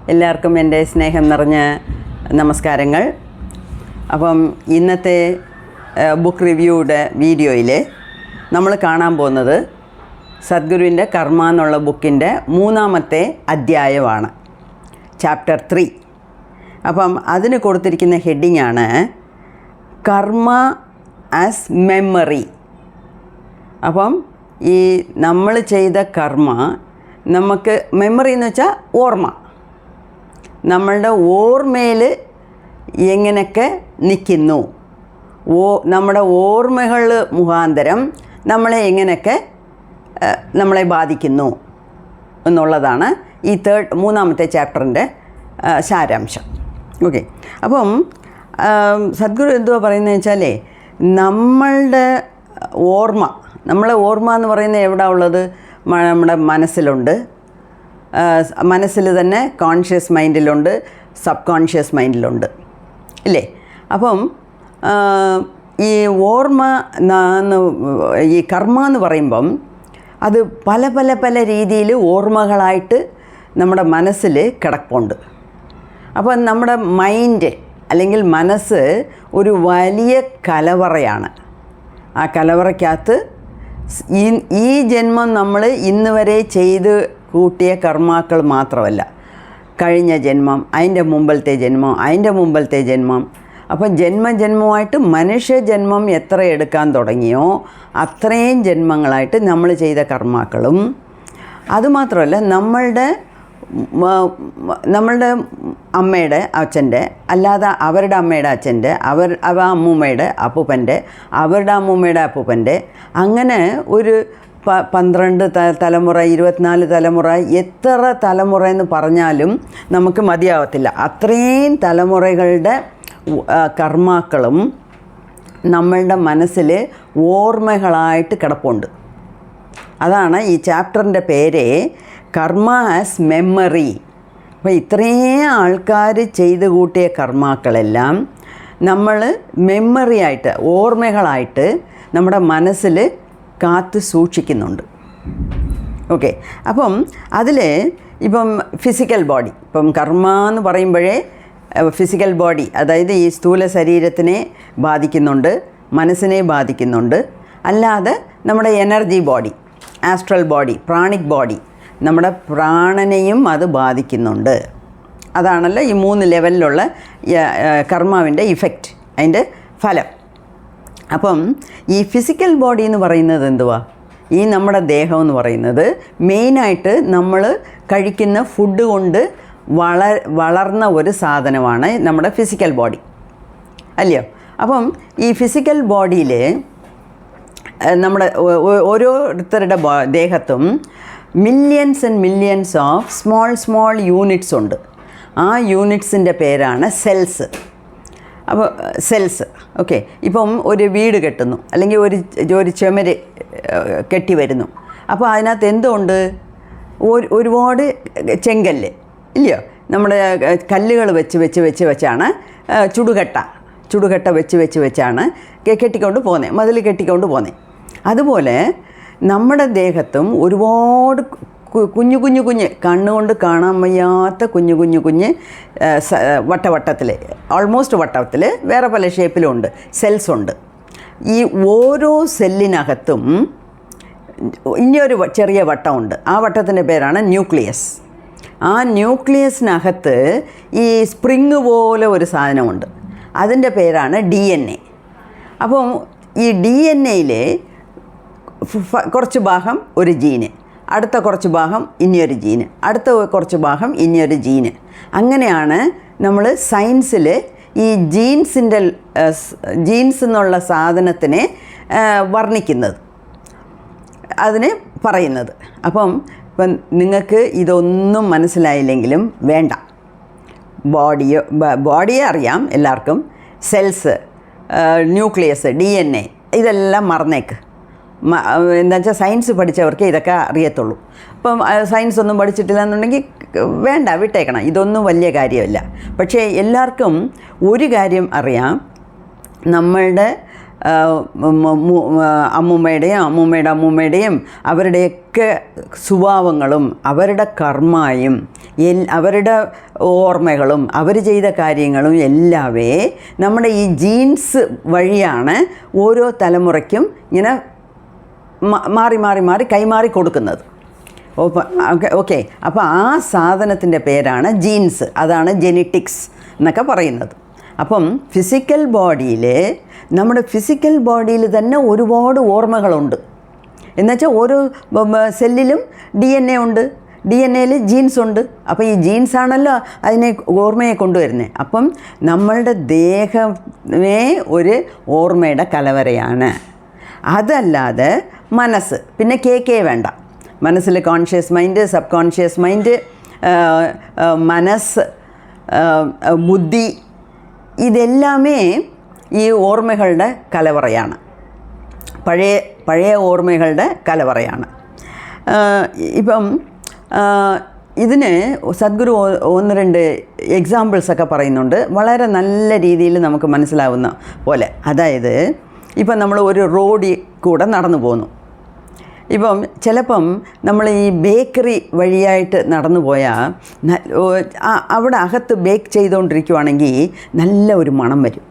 എല്ലാവർക്കും എൻ്റെ സ്നേഹം നിറഞ്ഞ നമസ്കാരങ്ങൾ. അപ്പം ഇന്നത്തെ ബുക്ക് റിവ്യൂയുടെ വീഡിയോയിൽ നമ്മൾ കാണാൻ പോകുന്നത് സദ്ഗുരുവിൻ്റെ കർമ്മ എന്നുള്ള ബുക്കിൻ്റെ 3-ാമത്തെ അധ്യായമാണ്, ചാപ്റ്റർ 3. അപ്പം അതിന് കൊടുത്തിരിക്കുന്ന ഹെഡിങ്ങാണ് കർമ്മ ആസ് മെമ്മറി. അപ്പം ഈ നമ്മൾ ചെയ്ത കർമ്മ നമുക്ക് മെമ്മറി എന്ന് വെച്ചാൽ ഓർമ്മ, നമ്മളുടെ ഓർമ്മയിൽ എങ്ങനെയൊക്കെ നിൽക്കുന്നു, നമ്മുടെ ഓർമ്മകൾ മുഖാന്തരം നമ്മളെ എങ്ങനെയൊക്കെ നമ്മളെ ബാധിക്കുന്നു എന്നുള്ളതാണ് ഈ 3-ാമത്തെ ചാപ്റ്ററിൻ്റെ സാരാംശം. ഓക്കെ, അപ്പം സദ്ഗുരു എന്തുവാ പറയുന്നത് വെച്ചാൽ, നമ്മളെ ഓർമ്മ എന്ന് പറയുന്നത് എവിടെ ഉള്ളത്? നമ്മുടെ മനസ്സിലുണ്ട്. മനസ്സിൽ തന്നെ കോൺഷ്യസ് മൈൻഡിലുണ്ട്, സബ് കോൺഷ്യസ് മൈൻഡിലുണ്ട്, ഇല്ലേ? അപ്പം ഈ ഓർമ്മ ഈ കർമ്മ എന്ന് പറയുമ്പം അത് പല പല പല രീതിയിൽ ഓർമ്മകളായിട്ട് നമ്മുടെ മനസ്സിൽ കിടപ്പുണ്ട്. അപ്പം നമ്മുടെ മൈൻഡ് അല്ലെങ്കിൽ മനസ്സ് ഒരു വലിയ കലവറയാണ്. ആ കലവറയ്ക്കകത്ത് ഈ ജന്മം നമ്മൾ ഇന്ന് വരെ ചെയ്ത് കൂട്ടിയ കർമാക്കൾ മാത്രമല്ല, കഴിഞ്ഞ ജന്മം, അതിൻ്റെ മുമ്പലത്തെ ജന്മം. അപ്പം ജന്മമായിട്ട് മനുഷ്യജന്മം എത്ര എടുക്കാൻ തുടങ്ങിയോ അത്രയും ജന്മങ്ങളായിട്ട് നമ്മൾ ചെയ്ത കർമാക്കളും, അതുമാത്രമല്ല നമ്മളുടെ അമ്മയുടെ അച്ഛൻ്റെ, അല്ലാതെ അവരുടെ അമ്മയുടെ അച്ഛൻ്റെ, അമ്മൂമ്മയുടെ അപ്പൂപ്പൻ്റെ, അവരുടെ അമ്മൂമ്മയുടെ അപ്പൂപ്പൻ്റെ, അങ്ങനെ ഒരു 12 തലമുറ, 24 തലമുറ, എത്ര തലമുറ എന്ന് പറഞ്ഞാലും നമുക്ക് മതിയാവത്തില്ല. അത്രയും തലമുറകളുടെ കർമാക്കളും നമ്മളുടെ മനസ്സിൽ ഓർമ്മകളായിട്ട് കിടപ്പുണ്ട്. അതാണ് ഈ ചാപ്റ്ററിൻ്റെ പേര് കർമ്മ ആസ് മെമ്മറി. അപ്പോൾ ഇത്രയും ആൾക്കാർ ചെയ്തു കൂട്ടിയ കർമാക്കളെല്ലാം നമ്മൾ മെമ്മറിയായിട്ട്, ഓർമ്മകളായിട്ട് നമ്മുടെ മനസ്സിൽ കാത്തു സൂക്ഷിക്കുന്നുണ്ട്. ഓക്കെ, അപ്പം അതിൽ ഇപ്പം ഫിസിക്കൽ ബോഡി, ഇപ്പം കർമ്മ എന്ന് പറയുമ്പോഴേ ഫിസിക്കൽ ബോഡി, അതായത് ഈ സ്ഥൂല ശരീരത്തിനെ ബാധിക്കുന്നുണ്ട്, മനസ്സിനെ ബാധിക്കുന്നുണ്ട്. അല്ലാതെ നമ്മുടെ energy body, astral body, pranic body, നമ്മുടെ പ്രാണനെയും അത് ബാധിക്കുന്നുണ്ട്. അതാണല്ലോ ഈ 3 ലെവലിലുള്ള കർമാവിൻ്റെ ഇഫക്റ്റ്, അതിൻ്റെ ഫലം. അപ്പം ഈ ഫിസിക്കൽ ബോഡി എന്ന് പറയുന്നത് എന്തുവാ? ഈ നമ്മുടെ ദേഹം എന്ന് പറയുന്നത് മെയിനായിട്ട് നമ്മൾ കഴിക്കുന്ന ഫുഡ് കൊണ്ട് വളർന്ന ഒരു സാധനമാണ് നമ്മുടെ ഫിസിക്കൽ ബോഡി, അല്ലയോ? അപ്പം ഈ ഫിസിക്കൽ ബോഡിയിൽ നമ്മുടെ ഓരോരുത്തരുടെ ദേഹത്തും millions and millions of small units ഉണ്ട്. ആ യൂണിറ്റ്സിൻ്റെ പേരാണ് സെൽസ്. അപ്പോൾ സെൽസ്, ഓക്കെ. ഇപ്പം ഒരു വീട് കെട്ടുന്നു, അല്ലെങ്കിൽ ഒരു ചുമര് കെട്ടി വരുന്നു. അപ്പോൾ അതിനകത്ത് എന്തുണ്ട്? ഒരുപാട് ചെങ്കല്ല്, ഇല്ലയോ? നമ്മുടെ കല്ലുകൾ വെച്ചാണ് ചുടുകട്ട വെച്ചാണ് കെട്ടിക്കൊണ്ട് പോകുന്നത്, മതിൽ കെട്ടിക്കൊണ്ട് പോകുന്നത്. അതുപോലെ നമ്മുടെ ദേഹത്തും ഒരുപാട് കുഞ്ഞു കണ്ണുകൊണ്ട് കാണാൻ വയ്യാത്ത കുഞ്ഞ് വട്ടത്തിൽ, ഓൾമോസ്റ്റ് വട്ടത്തിൽ, വേറെ പല ഷേപ്പിലും ഉണ്ട്, സെൽസ് ഉണ്ട്. ഈ ഓരോ സെല്ലിനകത്തും ഇനിയൊരു ചെറിയ വട്ടമുണ്ട്. ആ വട്ടത്തിൻ്റെ പേരാണ് ന്യൂക്ലിയസ്. ആ ന്യൂക്ലിയസിനകത്ത് ഈ സ്പ്രിങ് പോലെ ഒരു സാധനമുണ്ട്, അതിൻ്റെ പേരാണ് DNA. അപ്പം ഈ DNA-യിൽ കുറച്ച് ഭാഗം ഒരു ജീന്, അടുത്ത കുറച്ച് ഭാഗം ഇനിയൊരു ജീന്, അടുത്ത കുറച്ച് ഭാഗം ഇനിയൊരു ജീന്. അങ്ങനെയാണ് നമ്മൾ സയൻസിൽ ഈ ജീൻസ് എന്നുള്ള സാധനത്തിനെ വർണ്ണിക്കുന്നത്, അതിന് പറയുന്നത്. ഇപ്പം നിങ്ങൾക്ക് ഇതൊന്നും മനസ്സിലായില്ലെങ്കിലും വേണ്ട, ബോഡിയെ അറിയാം എല്ലാവർക്കും, സെൽസ്, ന്യൂക്ലിയസ്, DNA, ഇതെല്ലാം മറന്നേക്ക്. എന്താ വെച്ചാൽ സയൻസ് പഠിച്ചവർക്ക് ഇതൊക്കെ അറിയത്തുള്ളൂ. അപ്പം സയൻസ് ഒന്നും പഠിച്ചിട്ടില്ല എന്നുണ്ടെങ്കിൽ വേണ്ട, വിട്ടേക്കണം, ഇതൊന്നും വലിയ കാര്യമല്ല. പക്ഷേ എല്ലാവർക്കും ഒരു കാര്യം അറിയാം, നമ്മളുടെ അമ്മൂമ്മയുടെയും അവരുടെയൊക്കെ സ്വഭാവങ്ങളും അവരുടെ കർമ്മയും അവരുടെ ഓർമ്മകളും അവർ ചെയ്ത കാര്യങ്ങളും എല്ലാവേ നമ്മുടെ ഈ ജീൻസ് വഴിയാണ് ഓരോ തലമുറയ്ക്കും ഇങ്ങനെ മാറി മാറി മാറി കൈമാറി കൊടുക്കുന്നത്. ഓക്കെ, അപ്പോൾ ആ സാധനത്തിൻ്റെ പേരാണ് ജീൻസ്. അതാണ് ജെനറ്റിക്സ് എന്നൊക്കെ പറയുന്നത്. അപ്പം ഫിസിക്കൽ ബോഡിയിൽ, നമ്മുടെ ഫിസിക്കൽ ബോഡിയിൽ തന്നെ ഒരുപാട് ഓർമ്മകളുണ്ട്. എന്നുവെച്ചാൽ ഓരോ സെല്ലിലും DNA ഉണ്ട്, DNA ജീൻസ് ഉണ്ട്. അപ്പോൾ ഈ ജീൻസാണല്ലോ അതിനെ ഓർമ്മയെ കൊണ്ടുവരുന്നത്. അപ്പം നമ്മളുടെ ദേഹമേ ഒരു ഓർമ്മയുടെ കലവറയാണ്. അതല്ലാതെ മനസ്സ്, പിന്നെ വേണ്ട. മനസ്സിൽ conscious mind, sub conscious mind, മനസ്സ്, ബുദ്ധി, ഇതെല്ലാമേ ഈ ഓർമ്മകളുടെ കലവറയാണ്. പഴയ ഓർമ്മകളുടെ കലവറയാണ്. ഇപ്പം ഇതിന് സദ്ഗുരു 1-2 എക്സാമ്പിൾസൊക്കെ പറയുന്നുണ്ട്, വളരെ നല്ല രീതിയിൽ നമുക്ക് മനസ്സിലാവുന്ന പോലെ. അതായത് ഇപ്പം നമ്മൾ ഒരു റോഡിൽ കൂടെ നടന്നു പോന്നു. ഇപ്പം ചിലപ്പം നമ്മൾ ഈ ബേക്കറി വഴിയായിട്ട് നടന്നു പോയാൽ അവിടെ അകത്ത് ബേക്ക് ചെയ്തുകൊണ്ടിരിക്കുവാണെങ്കിൽ നല്ല ഒരു മണം വരും.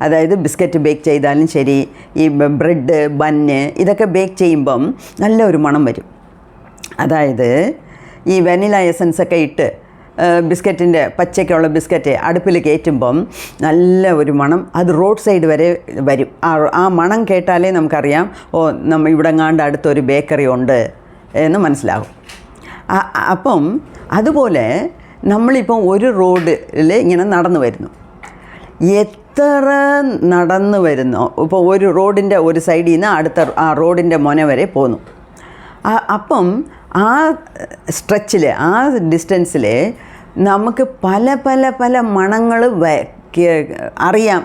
അതായത് ബിസ്ക്കറ്റ് ബേക്ക് ചെയ്താലും ശരി, ഈ ബ്രെഡ്, ബന്ന് ഇതൊക്കെ ബേക്ക് ചെയ്യുമ്പം നല്ല ഒരു മണം വരും. അതായത് ഈ വെനില എസൻസൊക്കെ ഇട്ട് ബിസ്ക്കറ്റിൻ്റെ പച്ചയ്ക്കുള്ള ബിസ്ക്കറ്റ് അടുപ്പിൽ കയറ്റുമ്പം നല്ല ഒരു മണം, അത് റോഡ് സൈഡ് വരെ വരും. ആ മണം കേട്ടാലേ നമുക്കറിയാം, ഇവിടെ എങ്ങാണ്ട് അടുത്തൊരു ബേക്കറി ഉണ്ട് എന്ന് മനസ്സിലാകും. അപ്പം അതുപോലെ നമ്മളിപ്പം ഒരു റോഡിൽ ഇങ്ങനെ നടന്നു വരുന്നു. എത്ര നടന്നു വരുന്നോ, ഇപ്പോൾ ഒരു റോഡിൻ്റെ ഒരു സൈഡിൽ നിന്ന് അടുത്ത ആ റോഡിൻ്റെ മുന വരെ പോന്നു. അപ്പം ആ സ്ട്രെച്ചിൽ, ആ ഡിസ്റ്റൻസിൽ നമുക്ക് പല പല പല മണങ്ങൾ അറിയാം.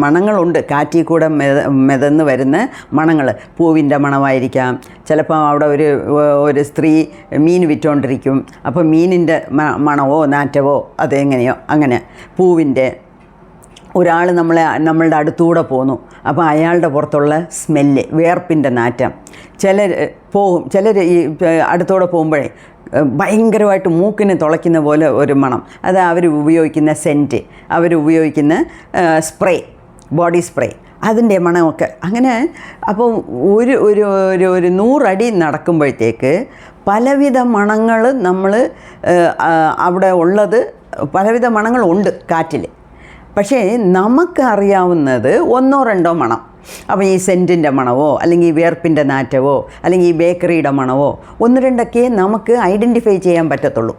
മണങ്ങളുണ്ട് കാറ്റിൽ കൂടെ മെതന്ന് വരുന്ന മണങ്ങൾ. പൂവിൻ്റെ മണമായിരിക്കാം, ചിലപ്പോൾ അവിടെ ഒരു സ്ത്രീ മീൻ വിറ്റുകൊണ്ടിരിക്കും, അപ്പോൾ മീനിൻ്റെ മണമോ നാറ്റവോ അതെങ്ങനെയോ അങ്ങനെ. പൂവിൻ്റെ, ഒരാൾ നമ്മളുടെ അടുത്തൂടെ പോന്നു, അപ്പോൾ അയാളുടെ പുറത്തുള്ള സ്മെല്ല്, വിയർപ്പിൻ്റെ നാറ്റം. ചിലർ ഈ അടുത്തൂടെ പോകുമ്പോഴേ ഭയങ്കരമായിട്ട് മൂക്കിന് തുളയ്ക്കുന്ന പോലെ ഒരു മണം. അത് അവർ ഉപയോഗിക്കുന്ന സെൻറ്റ്, അവരുപയോഗിക്കുന്ന സ്പ്രേ, ബോഡി സ്പ്രേ, അതിൻ്റെ മണമൊക്കെ അങ്ങനെ. അപ്പോൾ ഒരു 100 അടി നടക്കുമ്പോഴത്തേക്ക് പലവിധ മണങ്ങൾ നമ്മൾ അവിടെ ഉള്ളത്, പലവിധ മണങ്ങളുണ്ട് കാറ്റിൽ. പക്ഷേ നമുക്കറിയാവുന്നത് 1-2 മണം. അപ്പോൾ ഈ സെൻറ്റിൻ്റെ മണമോ അല്ലെങ്കിൽ ഈ വിയർപ്പിൻ്റെ നാറ്റവോ അല്ലെങ്കിൽ ഈ ബേക്കറിയുടെ മണമോ 1-2 നമുക്ക് ഐഡൻറ്റിഫൈ ചെയ്യാൻ പറ്റത്തുള്ളൂ.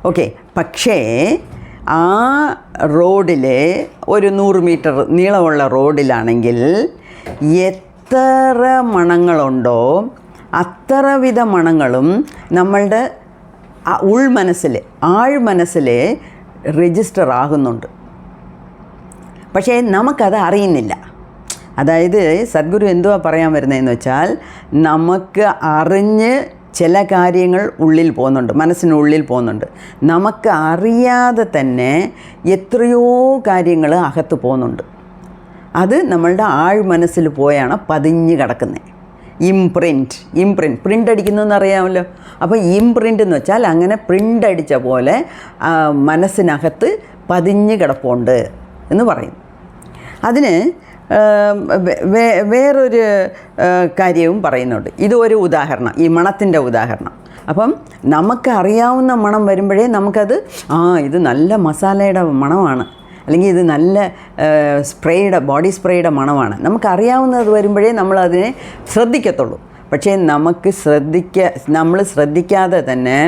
ഓക്കെ, പക്ഷേ ആ റോഡിൽ ഒരു 100 മീറ്റർ നീളമുള്ള റോഡിലാണെങ്കിൽ എത്ര മണങ്ങളുണ്ടോ അത്രവിധ മണങ്ങളും നമ്മളുടെ ഉൾമനസ്സിൽ, ആഴ്മനസ്സിൽ രജിസ്റ്റർ ആകുന്നുണ്ട്. പക്ഷേ നമുക്കത് അറിയുന്നില്ല. അതായത് സദ്ഗുരു എന്തുവാ പറയാൻ വരുന്നതെന്ന് വെച്ചാൽ, നമുക്ക് അറിഞ്ഞ് ചില കാര്യങ്ങൾ ഉള്ളിൽ പോകുന്നുണ്ട്, മനസ്സിനുള്ളിൽ പോകുന്നുണ്ട്. നമുക്ക് അറിയാതെ തന്നെ എത്രയോ കാര്യങ്ങൾ അകത്ത് പോകുന്നുണ്ട്. അത് നമ്മളുടെ ആഴ്മനസ്സിൽ പോയാണ് പതിഞ്ഞ് കിടക്കുന്നത്. പ്രിൻ്റ് അടിക്കുന്നതെന്ന് അറിയാമല്ലോ. അപ്പോൾ ഇംപ്രിൻ്റ് എന്ന് വെച്ചാൽ അങ്ങനെ പ്രിൻ്റ് അടിച്ച പോലെ മനസ്സിനകത്ത് പതിഞ്ഞ് കിടപ്പുണ്ട് എന്ന് പറയും. അതിന് വേറൊരു കാര്യവും പറയുന്നുണ്ട്. ഇതൊരു ഉദാഹരണം, ഈ മണത്തിൻ്റെ ഉദാഹരണം. അപ്പം നമുക്ക് അറിയാവുന്ന മണം വരുമ്പോഴേ നമുക്കത് ഇത് നല്ല മസാലയുടെ മണമാണ്, അല്ലെങ്കിൽ ഇത് നല്ല ബോഡി സ്പ്രേയുടെ മണമാണ്. നമുക്കറിയാവുന്നത് വരുമ്പോഴേ നമ്മളതിനെ ശ്രദ്ധിക്കത്തുള്ളൂ. പക്ഷേ നമ്മൾ ശ്രദ്ധിക്കാതെ തന്നെ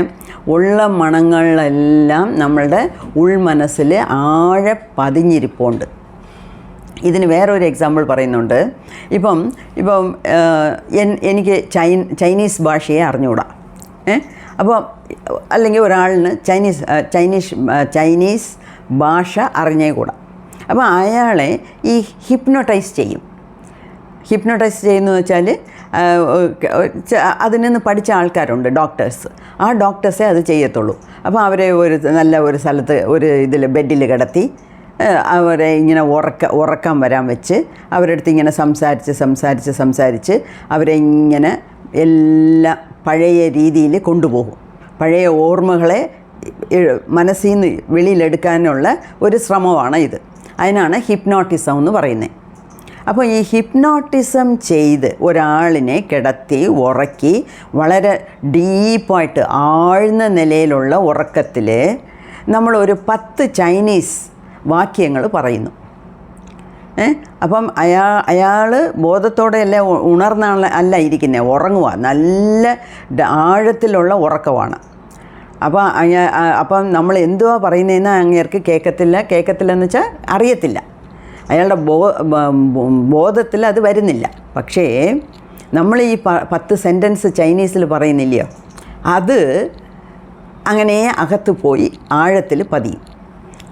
ഉള്ള മണങ്ങളെല്ലാം നമ്മളുടെ ഉൾമനസ്സിൽ ആഴെ പതിഞ്ഞിരിപ്പുണ്ട്. ഇതിന് വേറൊരു എക്സാമ്പിൾ പറയുന്നുണ്ട്. ഇപ്പം എനിക്ക് ചൈനീസ് ഭാഷയെ അറിഞ്ഞുകൂടാ. അപ്പോൾ അല്ലെങ്കിൽ ഒരാളിന് ചൈനീസ് ഭാഷ അറിഞ്ഞേക്കൂടാ. അപ്പോൾ അയാളെ ഈ ഹിപ്നോട്ടൈസ് ചെയ്യുന്നു വെച്ചാൽ അതിൽ നിന്ന് പഠിച്ച ആൾക്കാരുണ്ട്, ഡോക്ടേഴ്സ്. ആ ഡോക്ടേഴ്സേ അത് ചെയ്യത്തുള്ളൂ. അപ്പോൾ അവരെ നല്ല ഒരു സ്ഥലത്ത് ഇതിൽ ബെഡിൽ കിടത്തി അവരെ ഇങ്ങനെ ഉറക്കം വരാൻ വെച്ച് അവരുടെ അടുത്ത് ഇങ്ങനെ സംസാരിച്ച് അവരെ ഇങ്ങനെ എല്ലാം പഴയ രീതിയിൽ കൊണ്ടുപോകും. പഴയ ഓർമ്മകളെ മനസ്സിൽ നിന്ന് വെളിയിലെടുക്കാനുള്ള ഒരു ശ്രമമാണ് ഇത്. അതിനാണ് ഹിപ്നോട്ടിസം എന്ന് പറയുന്നത്. അപ്പോൾ ഈ ഹിപ്നോട്ടിസം ചെയ്ത് ഒരാളിനെ കിടത്തി ഉറക്കി വളരെ ഡീപ്പായിട്ട് ആഴ്ന്ന നിലയിലുള്ള ഉറക്കത്തിൽ നമ്മളൊരു 10 ചൈനീസ് വാക്യങ്ങൾ പറയുന്നു. അപ്പം അയാൾ ബോധത്തോടെയല്ല അല്ല ഇരിക്കുന്നത്, ഉറങ്ങുക, നല്ല ആഴത്തിലുള്ള ഉറക്കമാണ്. അപ്പം നമ്മൾ എന്തുവാ പറയുന്നതെന്ന് അങ്ങേർക്ക് കേൾക്കത്തില്ലെന്ന് വെച്ചാൽ അറിയത്തില്ല, അയാളുടെ ബോധത്തിൽ അത് വരുന്നില്ല. പക്ഷേ നമ്മൾ ഈ 10 സെൻറ്റൻസ് ചൈനീസിൽ പറയുന്നില്ലയോ, അത് അങ്ങനെ അകത്ത് പോയി ആഴത്തിൽ പതിയും.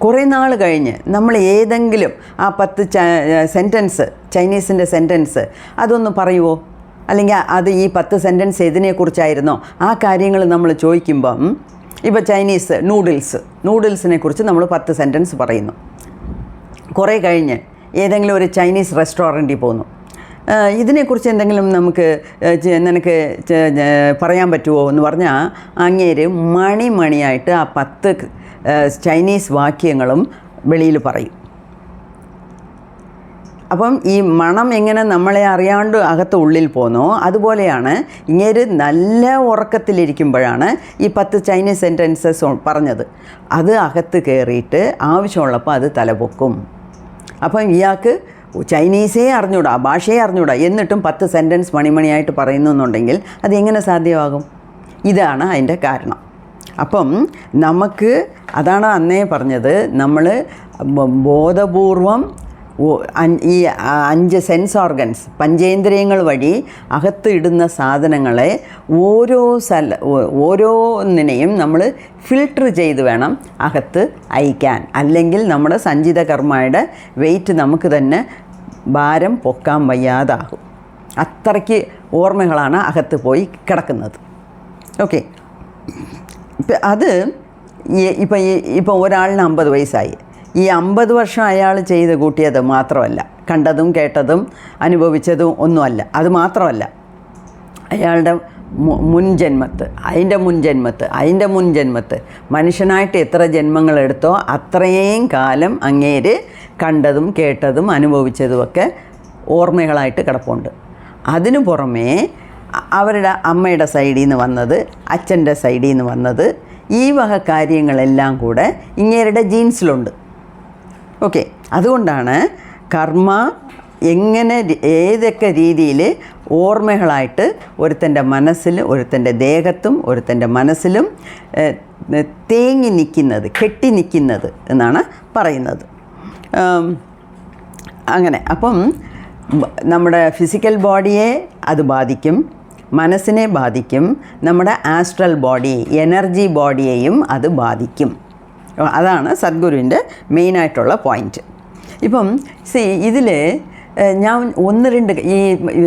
കുറേ നാൾ കഴിഞ്ഞ് നമ്മൾ ഏതെങ്കിലും ആ 10 സെൻറ്റൻസ് ചൈനീസിൻ്റെ സെൻറ്റൻസ് അതൊന്ന് പറയുമോ, അല്ലെങ്കിൽ അത് ഈ 10 സെൻറ്റൻസ് ഏതിനെക്കുറിച്ചായിരുന്നോ ആ കാര്യങ്ങൾ നമ്മൾ ചോദിക്കുമ്പം, ഇപ്പോൾ ചൈനീസ് നൂഡിൽസിനെ കുറിച്ച് നമ്മൾ 10 സെൻറ്റൻസ് പറയുന്നു. കുറേ കഴിഞ്ഞ് ഏതെങ്കിലും ഒരു ചൈനീസ് റെസ്റ്റോറൻറ്റിൽ പോകുന്നു, ഇതിനെക്കുറിച്ച് എന്തെങ്കിലും നിനക്ക് പറയാൻ പറ്റുമോ എന്ന് പറഞ്ഞാൽ അങ്ങേര് മണിയായിട്ട് ആ 10 ചൈനീസ് വാക്യങ്ങളും വെളിയിൽ പറയും. അപ്പം ഈ മണം എങ്ങനെ നമ്മളെ അറിയാണ്ട് അകത്ത് ഉള്ളിൽ പോന്നോ അതുപോലെയാണ് ഇങ്ങേര് നല്ല ഉറക്കത്തിലിരിക്കുമ്പോഴാണ് ഈ 10 ചൈനീസ് സെൻറ്റൻസസ് പറഞ്ഞത്. അത് അകത്ത് കയറിയിട്ട് ആവശ്യമുള്ളപ്പോൾ അത് തലപൊക്കും. അപ്പം ഇയാൾക്ക് ചൈനീസേ അറിഞ്ഞൂടാ, ഭാഷയെ അറിഞ്ഞൂടാ, എന്നിട്ടും 10 സെൻറ്റൻസ് മണിയായിട്ട് പറയുന്നു എന്നുണ്ടെങ്കിൽ അതെങ്ങനെ സാധ്യമാകും? ഇതാണ് അതിൻ്റെ കാരണം. അപ്പം നമുക്ക് അതാണ് അന്നേ പറഞ്ഞത്, നമ്മൾ ബോധപൂർവം ഈ 5 സെൻസ് ഓർഗൻസ് പഞ്ചേന്ദ്രിയങ്ങൾ വഴി അകത്ത് ഇടുന്ന സാധനങ്ങളെ ഓരോന്നിനെയും നമ്മൾ ഫിൽട്ടർ ചെയ്ത് വേണം അകത്ത് അയക്കാൻ. അല്ലെങ്കിൽ നമ്മുടെ സഞ്ചിത കർമ്മയുടെ വെയിറ്റ് നമുക്ക് തന്നെ ഭാരം പൊക്കാൻ വയ്യാതാകും. അത്രയ്ക്ക് ഓർമ്മകളാണ് അകത്ത് പോയി കിടക്കുന്നത്. ഓക്കെ, അത് ഇപ്പം ഒരാളിന് 50 വയസ്സായി. ഈ 50 വർഷം അയാൾ ചെയ്ത് കൂട്ടിയത് മാത്രമല്ല, കണ്ടതും കേട്ടതും അനുഭവിച്ചതും ഒന്നുമല്ല. അത് മാത്രമല്ല, അയാളുടെ മുൻജന്മത്ത് മനുഷ്യനായിട്ട് എത്ര ജന്മങ്ങളെടുത്തോ അത്രയും കാലം അങ്ങേര് കണ്ടതും കേട്ടതും അനുഭവിച്ചതുമൊക്കെ ഓർമ്മകളായിട്ട് കിടപ്പുണ്ട്. അതിനു പുറമേ അവരുടെ അമ്മയുടെ സൈഡിൽ നിന്ന് വന്നത്, അച്ഛൻ്റെ സൈഡിൽ നിന്ന് വന്നത്, ഈ വക കാര്യങ്ങളെല്ലാം കൂടെ ഇങ്ങേരുടെ ജീൻസിലുണ്ട്. ഓക്കെ, അതുകൊണ്ടാണ് കർമ്മ എങ്ങനെ ഏതൊക്കെ രീതിയിൽ ഓർമ്മകളായിട്ട് ഒരുത്തൻ്റെ മനസ്സിൽ, ഒരുത്തൻ്റെ ദേഹത്തും ഒരുത്തൻ്റെ മനസ്സിലും തേങ്ങി നിൽക്കുന്നത്, കെട്ടി നിൽക്കുന്നത് എന്നാണ് പറയുന്നത്. അങ്ങനെ അപ്പം നമ്മുടെ ഫിസിക്കൽ ബോഡിയെ അത് ബാധിക്കും, മനസ്സിനെ ബാധിക്കും, നമ്മുടെ ആസ്ട്രൽ ബോഡി എനർജി ബോഡിയെയും അത് ബാധിക്കും. അതാണ് സദ്ഗുരുവിൻ്റെ മെയിനായിട്ടുള്ള പോയിൻറ്റ്. ഇപ്പം ഇതിൽ ഞാൻ 1-2 ഈ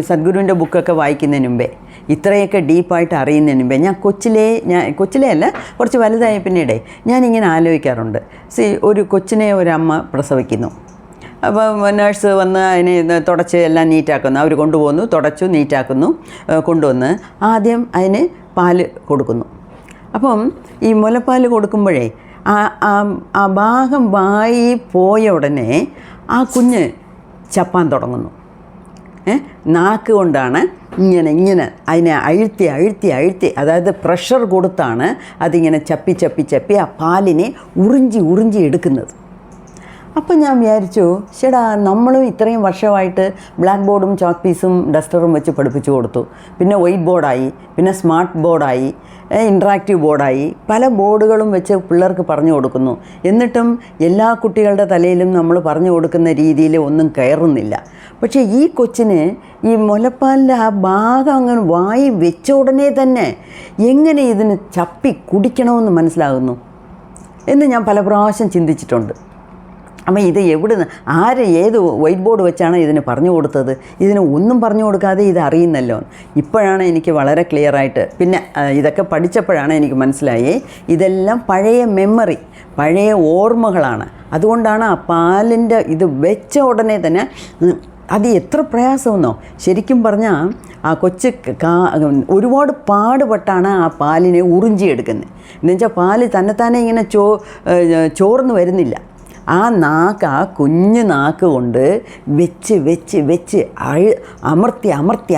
സദ്ഗുരുവിൻ്റെ ബുക്കൊക്കെ വായിക്കുന്നതിന് മുമ്പേ, ഇത്രയൊക്കെ ഡീപ്പായിട്ട് അറിയുന്നതിന് മുമ്പേ, കൊച്ചിലേ അല്ല, കുറച്ച് വലുതായ പിന്നീട് ഞാനിങ്ങനെ ആലോചിക്കാറുണ്ട്. ഒരു കൊച്ചിനെ ഒരമ്മ പ്രസവിക്കുന്നു. അപ്പോൾ നേഴ്സ് വന്ന് അതിനെ തുടച്ച് എല്ലാം നീറ്റാക്കുന്നു. അവർ കൊണ്ടുപോകുന്നു, തുടച്ചു നീറ്റാക്കുന്നു, കൊണ്ടുവന്ന് ആദ്യം അതിന് പാല് കൊടുക്കുന്നു. അപ്പം ഈ മുലപ്പാൽ കൊടുക്കുമ്പോഴേ ആ ഭാഗം വായി പോയ ഉടനെ ആ കുഞ്ഞ് ചപ്പാൻ തുടങ്ങുന്നു. നാക്ക് കൊണ്ടാണ് ഇങ്ങനെ അതിനെ അഴുത്തി, അതായത് പ്രഷർ കൊടുത്താണ് അതിങ്ങനെ ചപ്പി ആ പാലിനെ ഉറിഞ്ചി എടുക്കുന്നത്. അപ്പം ഞാൻ വിചാരിച്ചു, ചേടാ നമ്മളും ഇത്രയും വർഷമായിട്ട് ബ്ലാക്ക് ബോർഡും ചോക്ക് പീസും ഡസ്റ്ററും വെച്ച് പഠിപ്പിച്ചു കൊടുത്തു. പിന്നെ വൈറ്റ് ബോർഡായി, പിന്നെ സ്മാർട്ട് ബോർഡായി, ഇൻട്രാക്റ്റീവ് ബോർഡായി, പല ബോർഡുകളും വെച്ച് പിള്ളേർക്ക് പറഞ്ഞു കൊടുക്കുന്നു. എന്നിട്ടും എല്ലാ കുട്ടികളുടെ തലയിലും നമ്മൾ പറഞ്ഞു കൊടുക്കുന്ന രീതിയിൽ ഒന്നും കയറുന്നില്ല. പക്ഷേ ഈ കൊച്ചിന് ഈ മുലപ്പാലിൻ്റെ ആ ഭാഗം അങ്ങനെ വായി വെച്ച ഉടനെ തന്നെ എങ്ങനെ ഇതിന് ചപ്പി കുടിക്കണമെന്ന് മനസ്സിലാകുന്നു എന്ന് ഞാൻ പല പ്രാവശ്യം ചിന്തിച്ചിട്ടുണ്ട്. അപ്പം ഇത് എവിടുന്ന് ഏത് വൈറ്റ് ബോർഡ് വെച്ചാണ് ഇതിന് പറഞ്ഞു കൊടുത്തത്? ഇതിന് ഒന്നും പറഞ്ഞു കൊടുക്കാതെ ഇത് അറിയുന്നല്ലോ. ഇപ്പോഴാണ് എനിക്ക് വളരെ ക്ലിയറായിട്ട്, പിന്നെ ഇതൊക്കെ പഠിച്ചപ്പോഴാണ് എനിക്ക് മനസ്സിലായേ ഇതെല്ലാം പഴയ മെമ്മറി, പഴയ ഓർമ്മകളാണ്. അതുകൊണ്ടാണ് ആ പാലിൻ്റെ ഇത് വെച്ച ഉടനെ തന്നെ അത് എത്ര പ്രയാസമെന്നോ. ശരിക്കും പറഞ്ഞാൽ ആ കൊച്ച് ഒരുപാട് പാടുപെട്ടാണ് ആ പാലിനെ ഉറിഞ്ചിയെടുക്കുന്നത്. എന്നുവെച്ചാൽ പാല് തന്നെത്താനെ ഇങ്ങനെ ചോർന്ന് വരുന്നില്ല. ആ കുഞ്ഞു നാക്ക് കൊണ്ട് വെച്ച്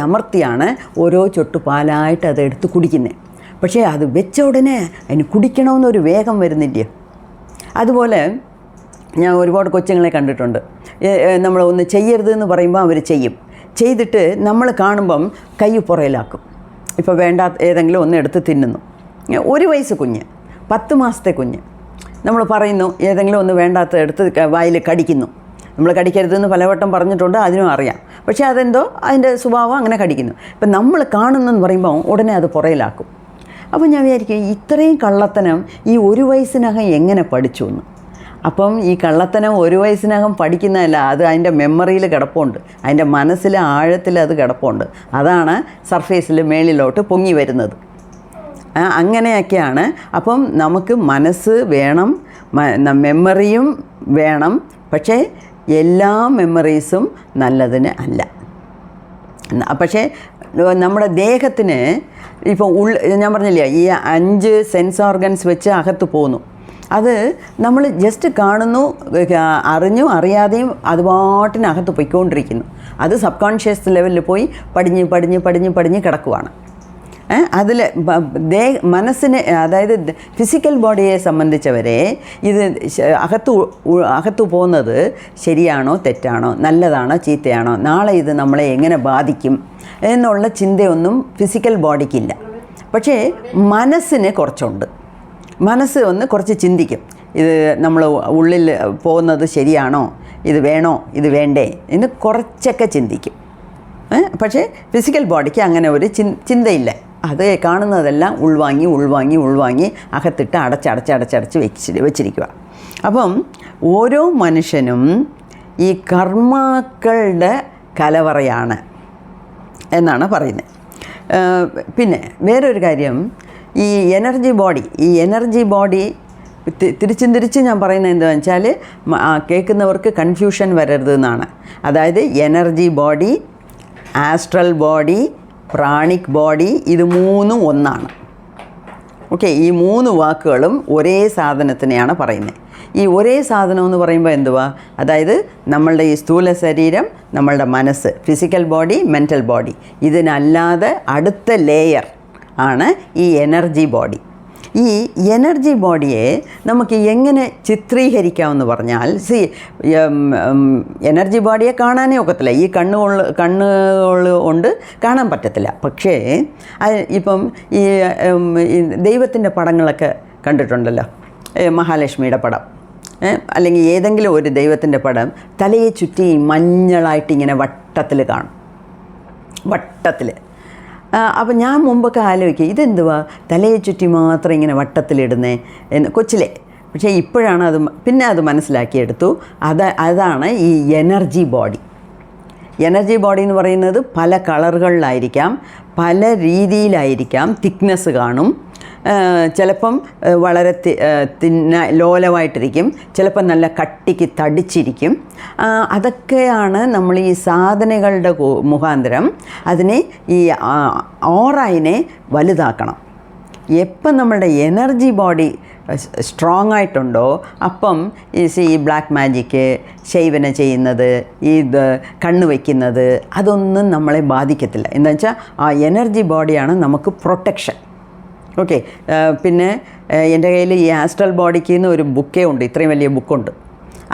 അമർത്തിയാണ് ഓരോ ചൊട്ട് പാലായിട്ട് അതെടുത്ത് കുടിക്കുന്നത്. പക്ഷേ അത് വെച്ച ഉടനെ അതിന് കുടിക്കണമെന്നൊരു വേഗം വരുന്നില്ല. അതുപോലെ ഞാൻ ഒരുപാട് കൊച്ചുങ്ങളെ കണ്ടിട്ടുണ്ട്. നമ്മൾ ഒന്ന് ചെയ്യരുതെന്ന് പറയുമ്പോൾ അവർ ചെയ്തിട്ട് നമ്മൾ കാണുമ്പം കൈ പുറയിലാക്കും. ഇപ്പോൾ വേണ്ടാത്ത ഏതെങ്കിലും ഒന്ന് എടുത്ത് തിന്നുന്നു. 1 വയസ്സ് കുഞ്ഞ്, 10 മാസത്തെ കുഞ്ഞ്, നമ്മൾ പറയുന്നു ഏതെങ്കിലും ഒന്ന് വേണ്ടാത്ത എടുത്ത് വായിൽ കടിക്കുന്നു. നമ്മൾ കടിക്കരുതെന്ന് പലവട്ടം പറഞ്ഞിട്ടുണ്ട്, അതിനും അറിയാം. പക്ഷേ അതെന്തോ അതിൻ്റെ സ്വഭാവം അങ്ങനെ കടിക്കുന്നു. ഇപ്പം നമ്മൾ കാണുന്നെന്ന് പറയുമ്പോൾ ഉടനെ അത് പുറയിലാക്കും. അപ്പോൾ ഞാൻ വിചാരിക്കും ഇത്രയും കള്ളത്തനം ഈ 1 വയസ്സിനകം എങ്ങനെ പഠിച്ചു എന്ന്. അപ്പം ഈ കള്ളത്തനം 1 വയസ്സിനകം പഠിക്കുന്നതല്ല, അത് അതിൻ്റെ മെമ്മറിയിൽ കിടപ്പുണ്ട്, അതിൻ്റെ മനസ്സിലെ ആഴത്തിൽ അത് കിടപ്പുണ്ട്. അതാണ് സർഫേസിൽ മേളിലോട്ട് പൊങ്ങി വരുന്നത്. അങ്ങനെയൊക്കെയാണ്. അപ്പം നമുക്ക് മനസ്സ് വേണം, മെമ്മറിയും വേണം. പക്ഷേ എല്ലാ മെമ്മറീസും നല്ലതിന് അല്ല. പക്ഷേ നമ്മുടെ ദേഹത്തിന് ഇപ്പോൾ ഞാൻ പറഞ്ഞില്ലേ ഈ 5 സെൻസ് ഓർഗൻസ് വെച്ച് അകത്ത് പോകുന്നു. അത് നമ്മൾ ജസ്റ്റ് കാണുന്നു, അറിയാതെയും അതുപാട്ടിനകത്ത് പോയിക്കൊണ്ടിരിക്കുന്നു. അത് സബ് കോൺഷ്യസ് ലെവലിൽ പോയി പടിഞ്ഞ് കിടക്കുവാണ്. അതിൽ മനസ്സിനെ, അതായത് ഫിസിക്കൽ ബോഡിയെ സംബന്ധിച്ചവരെ ഇത് അകത്തു പോകുന്നത് ശരിയാണോ തെറ്റാണോ, നല്ലതാണോ ചീത്തയാണോ, നാളെ ഇത് നമ്മളെ എങ്ങനെ ബാധിക്കും എന്നുള്ള ചിന്തയൊന്നും ഫിസിക്കൽ ബോഡിക്കില്ല. പക്ഷേ മനസ്സിന് കുറച്ചുണ്ട്. മനസ്സ് കുറച്ച് ചിന്തിക്കും. ഇത് നമ്മൾ ഉള്ളിൽ പോകുന്നത് ശരിയാണോ, ഇത് വേണോ, ഇത് വേണ്ടേ എന്ന് കുറച്ചൊക്കെ ചിന്തിക്കും. പക്ഷേ ഫിസിക്കൽ ബോഡിക്ക് അങ്ങനെ ഒരു ചിന്തയില്ല. അത് കാണുന്നതെല്ലാം ഉൾവാങ്ങി അകത്തിട്ട് അടച്ച് വെച്ചിരിക്കുക. അപ്പം ഓരോ മനുഷ്യനും ഈ കർമാക്കളുടെ കലവറയാണ് എന്നാണ് പറയുന്നത്. പിന്നെ വേറൊരു കാര്യം, ഈ എനർജി ബോഡി തിരിച്ചും ഞാൻ പറയുന്നത് എന്താണെന്ന് വെച്ചാൽ കേൾക്കുന്നവർക്ക് കൺഫ്യൂഷൻ വരരുത് എന്നാണ്. അതായത് energy body, astral body, pranic body, ഇത് 3 ഒന്നാണ്. ഓക്കെ, ഈ 3 വാക്കുകളും ഒരേ സാധനത്തിനെയാണ് പറയുന്നത്. ഈ ഒരേ സാധനം എന്ന് പറയുമ്പോൾ എന്തുവാ? അതായത് നമ്മളുടെ ഈ സ്ഥൂല ശരീരം, നമ്മളുടെ മനസ്സ്, ഫിസിക്കൽ ബോഡി, മെൻ്റൽ ബോഡി, ഇതിനല്ലാതെ അടുത്ത ലെയർ ആണ് ഈ എനർജി ബോഡി. ഈ എനർജി ബോഡിയെ നമുക്ക് എങ്ങനെ ചിത്രീകരിക്കാമെന്ന് പറഞ്ഞാൽ, എനർജി ബോഡിയെ കാണാനേ ഒക്കത്തില്ല. ഈ കണ്ണുകൾ കൊണ്ട് കാണാൻ പറ്റത്തില്ല. പക്ഷേ ഇപ്പം ഈ ദൈവത്തിൻ്റെ പടങ്ങളൊക്കെ കണ്ടിട്ടുണ്ടല്ലോ, മഹാലക്ഷ്മിയുടെ പടം അല്ലെങ്കിൽ ഏതെങ്കിലും ഒരു ദൈവത്തിൻ്റെ പടം തലയെ ചുറ്റി മഞ്ഞളായിട്ട് ഇങ്ങനെ വട്ടത്തിൽ കാണും. അപ്പം ഞാൻ മുമ്പൊക്കെ ആലോചിക്കുക ഇതെന്തുവാ തലയെ ചുറ്റി മാത്രം ഇങ്ങനെ വട്ടത്തിലിടുന്നേ എന്ന് കൊച്ചിലെ. പക്ഷേ ഇപ്പോഴാണ് അത് മനസ്സിലാക്കിയെടുത്തു. അതാണ് ഈ എനർജി ബോഡി. എനർജി ബോഡി എന്ന് പറയുന്നത് പല കളറുകളിലായിരിക്കാം, പല രീതിയിലായിരിക്കാം, തിക്നെസ് കാണും. ചിലപ്പം വളരെ ലോലമായിട്ടിരിക്കും, ചിലപ്പം നല്ല കട്ടിക്ക് തടിച്ചിരിക്കും. അതൊക്കെയാണ് നമ്മൾ ഈ സാധനകളുടെ മുഖാന്തരം അതിനെ ഈ ഓറയിനെ വലുതാക്കണം. എപ്പം നമ്മളുടെ എനർജി ബോഡി സ്ട്രോങ് ആയിട്ടുണ്ടോ അപ്പം ഈ ബ്ലാക്ക് മാജിക്ക്, ശൈവന ചെയ്യുന്നത്, ഇത് കണ്ണ് വയ്ക്കുന്നത്, അതൊന്നും നമ്മളെ ബാധിക്കത്തില്ല. എന്താ വെച്ചാൽ ആ എനർജി ബോഡിയാണ് നമുക്ക് പ്രൊട്ടക്ഷൻ. ഓക്കെ, പിന്നെ എൻ്റെ കയ്യിൽ ഈ ആസ്ട്രൽ ബോഡിക്ക് നിന്ന് ഒരു ബുക്കേ ഉണ്ട്, ഇത്രയും വലിയ ബുക്കുണ്ട്.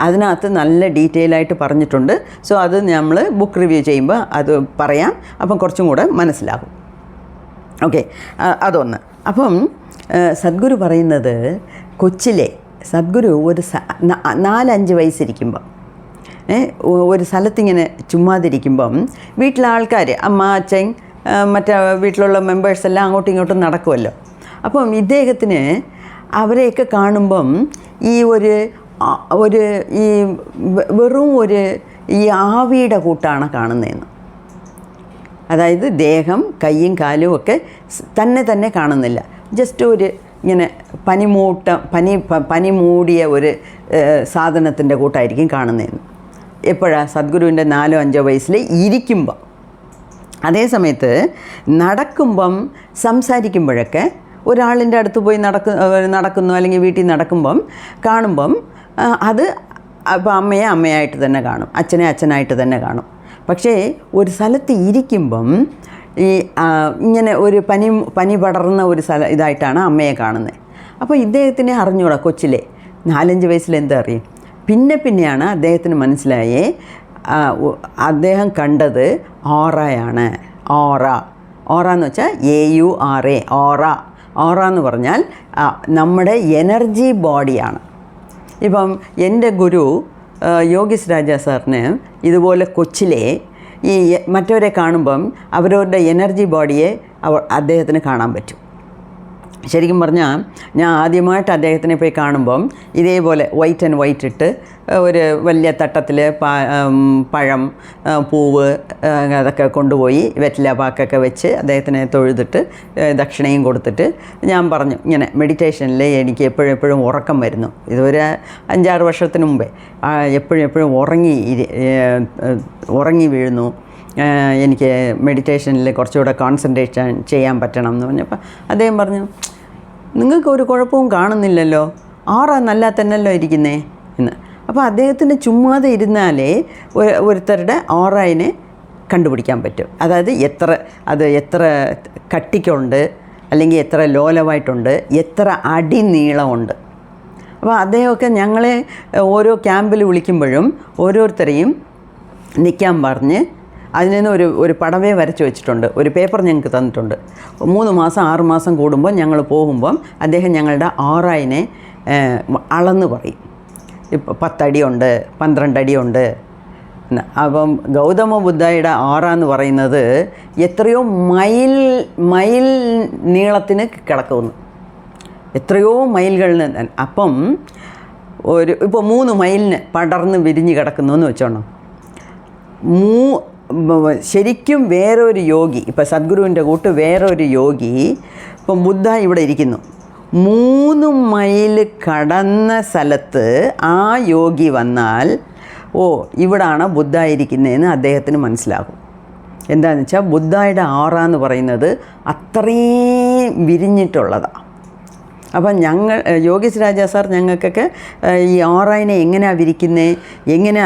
അതിനകത്ത് നല്ല ഡീറ്റെയിൽ ആയിട്ട് പറഞ്ഞിട്ടുണ്ട്. സോ അത് നമ്മൾ ബുക്ക് റിവ്യൂ ചെയ്യുമ്പോൾ അത് പറയാം, അപ്പം കുറച്ചും കൂടെ മനസ്സിലാകും. ഓക്കെ, അതൊന്ന്. അപ്പം സദ്ഗുരു പറയുന്നത് കൊച്ചിലെ സദ്ഗുരു ഒരു 4-5 വയസ്സിരിക്കുമ്പം ഒരു സ്ഥലത്തിങ്ങനെ ചുമ്മാതിരിക്കുമ്പം വീട്ടിലെ ആൾക്കാർ, അമ്മ, അച്ഛൻ, മറ്റേ വീട്ടിലുള്ള മെമ്പേഴ്സെല്ലാം അങ്ങോട്ടും ഇങ്ങോട്ടും നടക്കുമല്ലോ. അപ്പം ഇദ്ദേഹത്തിന് അവരെയൊക്കെ കാണുമ്പം ഈ ഒരു ഒരു ഈ വെറും ഒരു ഈ ആവിയുടെ കൂട്ടാണ് കാണുന്നതെന്ന്. അതായത് ദേഹം കൈയും കാലും ഒക്കെ തന്നെ കാണുന്നില്ല, ജസ്റ്റ് ഒരു ഇങ്ങനെ പനി മൂടിയ ഒരു സാധനത്തിൻ്റെ കൂട്ടായിരിക്കും കാണുന്നതെന്ന്. എപ്പോഴാണ്? സദ്ഗുരുവിൻ്റെ 4-5 വയസ്സിൽ ഇരിക്കുമ്പം. അതേ സമയത്ത് നടക്കുമ്പം സംസാരിക്കുമ്പോഴൊക്കെ ഒരാളിൻ്റെ അടുത്ത് പോയി നടക്കുന്നു അല്ലെങ്കിൽ വീട്ടിൽ നടക്കുമ്പം കാണുമ്പം അത് അപ്പോൾ അമ്മയെ അമ്മയായിട്ട് തന്നെ കാണും, അച്ഛനെ അച്ഛനായിട്ട് തന്നെ കാണും. പക്ഷേ ഒരു സ്ഥലത്ത് ഇരിക്കുമ്പം ഈ ഇങ്ങനെ ഒരു പനി പടർന്ന ഒരു ഇതായിട്ടാണ് അമ്മയെ കാണുന്നത്. അപ്പോൾ ഇദ്ദേഹത്തിനെ അറിഞ്ഞൂടാ കൊച്ചിലെ, 4-5 വയസ്സിൽ എന്താ അറിയും. പിന്നെയാണ് അദ്ദേഹത്തിന് മനസ്സിലായേ അദ്ദേഹം കണ്ടത് ഓറയാണ്. ഓറ എന്ന് വെച്ചാൽ AURA, ഓറ എന്ന് പറഞ്ഞാൽ നമ്മുടെ എനർജി ബോഡിയാണ്. ഇപ്പം എൻ്റെ ഗുരു യോഗീസ് രാജ സാറിന് ഇതുപോലെ കൊച്ചിലെ ഈ മറ്റവരെ കാണുമ്പം അവരവരുടെ എനർജി ബോഡിയെ അദ്ദേഹത്തിന് കാണാൻ പറ്റും. ശരിക്കും പറഞ്ഞാൽ ഞാൻ ആദ്യമായിട്ട് അദ്ദേഹത്തിനെ പോയി കാണുമ്പം ഇതേപോലെ വൈറ്റ് ഇട്ട് ഒരു വലിയ തട്ടത്തിൽ പഴം, പൂവ് അതൊക്കെ കൊണ്ടുപോയി വെറ്റില പാക്കൊക്കെ വെച്ച് അദ്ദേഹത്തിനെ തൊഴുതിട്ട് ദക്ഷിണയും കൊടുത്തിട്ട് ഞാൻ പറഞ്ഞു, ഇങ്ങനെ മെഡിറ്റേഷനിൽ എനിക്ക് എപ്പോഴും ഉറക്കം വരുന്നു. ഇതൊരു 5-6 വർഷത്തിന് മുമ്പേ എപ്പോഴും ഉറങ്ങി വീഴുന്നു, എനിക്ക് മെഡിറ്റേഷനിൽ കുറച്ചുകൂടെ കോൺസെൻട്രേഷൻ ചെയ്യാൻ പറ്റണം എന്ന് പറഞ്ഞപ്പോൾ അദ്ദേഹം പറഞ്ഞു, നിങ്ങൾക്ക് ഒരു കുഴപ്പവും കാണുന്നില്ലല്ലോ, നല്ല തന്നെയല്ലോ ഇരിക്കുന്നേ എന്ന്. അപ്പോൾ അദ്ദേഹത്തിന് ചുമ്മാതെ ഇരുന്നാലേ ഒരുത്തരുടെ ഓറയിനെ കണ്ടുപിടിക്കാൻ പറ്റും. അതായത് എത്ര കട്ടിക്കുണ്ട്, അല്ലെങ്കിൽ എത്ര ലോലമായിട്ടുണ്ട്, എത്ര അടി നീളമുണ്ട്. അപ്പോൾ അദ്ദേഹമൊക്കെ ഞങ്ങളെ ഓരോ ക്യാമ്പിൽ വിളിക്കുമ്പോഴും ഓരോരുത്തരെയും നിൽക്കാൻ പറഞ്ഞ് അതിൽ നിന്ന് ഒരു പടവേ വരച്ച് വെച്ചിട്ടുണ്ട്, ഒരു പേപ്പർ ഞങ്ങൾക്ക് തന്നിട്ടുണ്ട്. 3 മാസം 6 മാസം കൂടുമ്പോൾ ഞങ്ങൾ പോകുമ്പം അദ്ദേഹം ഞങ്ങളുടെ ഓറയിനെ അളന്ന് പറയും. ഇപ്പോൾ 10 അടിയുണ്ട്, 12 അടിയുണ്ട്. അപ്പം ഗൗതമ ബുദ്ധയുടെ ഓറ എന്ന് പറയുന്നത് എത്രയോ മൈൽ നീളത്തിന് കിടക്കുന്നു, എത്രയോ മൈലുകളിൽ. അപ്പം ഇപ്പോൾ 3 മൈലിന് പടർന്ന് വിരിഞ്ഞ് കിടക്കുന്നു എന്ന് വെച്ചോണം. ശരിക്കും വേറൊരു യോഗി, ഇപ്പം സദ്ഗുരുവിൻ്റെ കൂട്ട് വേറൊരു യോഗി, ഇപ്പം ബുദ്ധ ഇവിടെ ഇരിക്കുന്നു, 3 മൈൽ കടന്ന സ്ഥലത്ത് ആ യോഗി വന്നാൽ ഇവിടാണ് ബുദ്ധ ഇരിക്കുന്നതെന്ന് അദ്ദേഹത്തിന് മനസ്സിലാകും. എന്താണെന്ന് വെച്ചാൽ ബുദ്ധയുടെ ഓറ എന്ന് പറയുന്നത് അത്രയും വിരിഞ്ഞിട്ടുള്ളതാണ്. അപ്പം യോഗീസ് രാജ സാർ ഞങ്ങൾക്കൊക്കെ ഈ ഓറയിനെ എങ്ങനെയാണ് വിരിക്കുന്നത്, എങ്ങനെ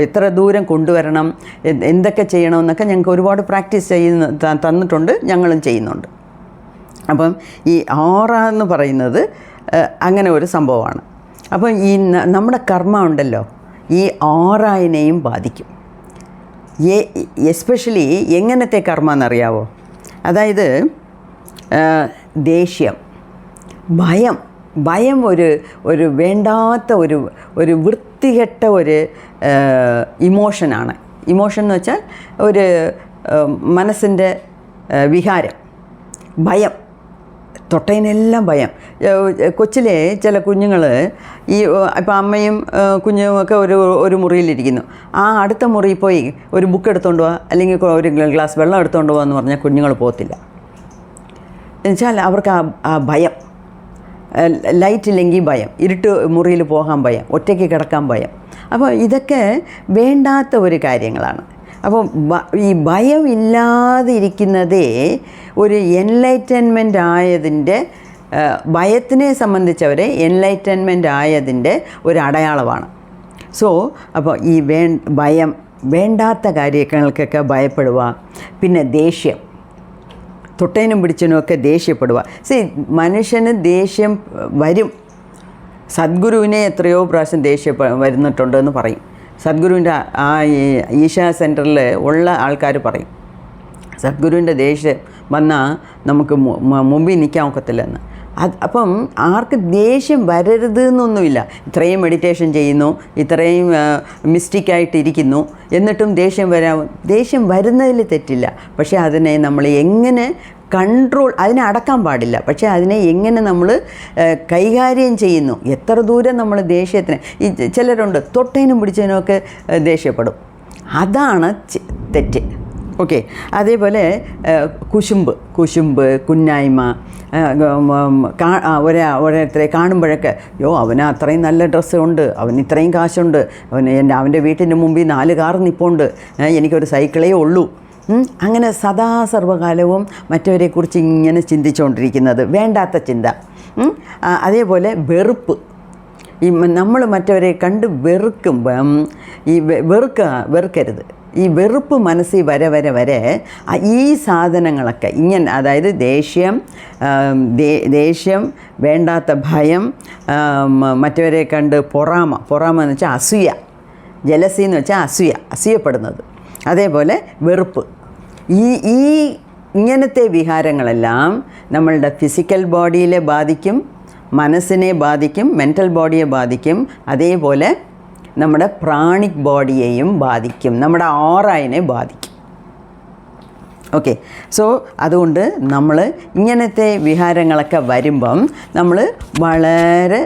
എത്ര ദൂരം കൊണ്ടുവരണം, എന്തൊക്കെ ചെയ്യണമെന്നൊക്കെ ഞങ്ങൾക്ക് ഒരുപാട് പ്രാക്ടീസ് തന്നിട്ടുണ്ട്, ഞങ്ങളും ചെയ്യുന്നുണ്ട്. അപ്പം ഈ ഓറ എന്ന് പറയുന്നത് അങ്ങനെ ഒരു സംഭവമാണ്. അപ്പം ഈ നമ്മുടെ കർമ്മ ഉണ്ടല്ലോ, ഈ ഓറയിനെയും ബാധിക്കും. എസ്പെഷ്യലി എങ്ങനത്തെ കർമ്മ എന്നറിയാവോ? അതായത് ദേഷ്യം, ഭയം ഒരു വേണ്ടാത്ത ഒരു വൃത്തികെട്ട ഒരു ഇമോഷനാണ്. ഇമോഷൻ എന്ന് വെച്ചാൽ ഒരു മനസ്സിൻ്റെ വികാരം, ഭയം, തൊട്ടതിനെല്ലാം ഭയം. കൊച്ചിലെ ചില കുഞ്ഞുങ്ങൾ ഇപ്പം അമ്മയും കുഞ്ഞും ഒക്കെ ഒരു മുറിയിലിരിക്കുന്നു, ആ അടുത്ത മുറിയിൽ പോയി ഒരു ബുക്ക് എടുത്തുകൊണ്ട് പോവാ അല്ലെങ്കിൽ ഒരു ഗ്ലാസ് വെള്ളം എടുത്തുകൊണ്ട് പോകാമെന്ന് എന്ന് പറഞ്ഞാൽ കുഞ്ഞുങ്ങൾ പോകത്തില്ല. എന്നുവെച്ചാൽ അവർക്ക് ആ ഭയം, ലൈറ്റ് ഇല്ലെങ്കിൽ ഭയം, ഇരുട്ട് മുറിയിൽ പോകാൻ ഭയം, ഒറ്റയ്ക്ക് കിടക്കാൻ ഭയം. അപ്പോൾ ഇതൊക്കെ വേണ്ടാത്ത ഒരു കാര്യങ്ങളാണ്. അപ്പോൾ ഈ ഭയം ഇല്ലാതിരിക്കുന്നതേ ഒരു എൻലൈറ്റൻമെൻ്റ് ആയതിൻ്റെ, ഭയത്തിനെ സംബന്ധിച്ചവരെ എൻലൈറ്റൻമെൻ്റ് ആയതിൻ്റെ ഒരു അടയാളമാണ്. അപ്പോൾ ഈ ഭയം, വേണ്ടാത്ത കാര്യങ്ങൾക്കൊക്കെ ഭയപ്പെടുക. പിന്നെ ദേഷ്യം, തൊട്ടേനും പിടിച്ചതിനുമൊക്കെ ദേഷ്യപ്പെടുക. മനുഷ്യന് ദേഷ്യം വരും. സദ്ഗുരുവിനെ എത്രയോ പ്രാവശ്യം ദേഷ്യം വരുന്നിട്ടുണ്ടെന്ന് പറയും. സദ്ഗുരുവിൻ്റെ ആ ഈശാ സെൻറ്ററിൽ ഉള്ള ആൾക്കാർ പറയും, സദ്ഗുരുവിൻ്റെ ദേഷ്യം വന്നാൽ നമുക്ക് മുമ്പിൽ നിൽക്കാൻ ഒക്കത്തില്ലെന്ന്. അപ്പം ആർക്ക് ദേഷ്യം വരരുത് എന്നൊന്നുമില്ല. ഇത്രയും മെഡിറ്റേഷൻ ചെയ്യുന്നു, ഇത്രയും മിസ്റ്റിക്കായിട്ടിരിക്കുന്നു, എന്നിട്ടും ദേഷ്യം വരുന്നതിൽ തെറ്റില്ല. പക്ഷേ അതിനെ നമ്മൾ എങ്ങനെ കൺട്രോൾ, അതിനെ അടക്കാൻ പാടില്ല, പക്ഷേ അതിനെ എങ്ങനെ നമ്മൾ കൈകാര്യം ചെയ്യുന്നു, എത്ര ദൂരം നമ്മൾ ദേഷ്യത്തിന്, ഈ ചിലരുണ്ട് തൊട്ടതിനും പിടിച്ചതിനുമൊക്കെ ദേഷ്യപ്പെടും, അതാണ് തെറ്റ്. ഓക്കെ. അതേപോലെ കുശുമ്പ്, കുന്നായ്മ, ഓരോരുത്തരെ കാണുമ്പോഴൊക്കെ അവന് അത്രയും നല്ല ഡ്രസ്സ് ഉണ്ട്, അവന് ഇത്രയും കാശുണ്ട്, അവൻ്റെ വീട്ടിൻ്റെ മുമ്പിൽ 4 കാർ നിൽപ്പുണ്ട്, എനിക്കൊരു സൈക്കിളേ ഉള്ളൂ, അങ്ങനെ സദാ സർവ്വകാലവും മറ്റവരെക്കുറിച്ച് ഇങ്ങനെ ചിന്തിച്ചുകൊണ്ടിരിക്കുന്നത്, വേണ്ടാത്ത ചിന്ത. അതേപോലെ വെറുപ്പ്, ഈ നമ്മൾ മറ്റവരെ കണ്ട് വെറുക്കുമ്പം ഈ വെറുക്കരുത്. ഈ വെറുപ്പ് മനസ്സിൽ വരെ ഈ സാധനങ്ങളൊക്കെ ഇങ്ങനെ, അതായത് ദേഷ്യം, വേണ്ടാത്ത ഭയം, മറ്റവരെ കണ്ട് പൊറാമ എന്ന് വെച്ചാൽ അസൂയ, ജലസി എന്ന് വെച്ചാൽ അസൂയപ്പെടുന്നത്, അതേപോലെ വെറുപ്പ്, ഈ ഇങ്ങനത്തെ വികാരങ്ങളെല്ലാം നമ്മളുടെ ഫിസിക്കൽ ബോഡിയിലെ ബാധിക്കും, മനസ്സിനെ ബാധിക്കും, മെൻ്റൽ ബോഡിയെ ബാധിക്കും, അതേപോലെ നമ്മുടെ പ്രാണിക് ബോഡിയെയും ബാധിക്കും, നമ്മുടെ ഓറയിനെ ബാധിക്കും. ഓക്കെ. സോ അതുകൊണ്ട് നമ്മൾ ഇങ്ങനത്തെ വികാരങ്ങളൊക്കെ വരുമ്പം നമ്മൾ വളരെ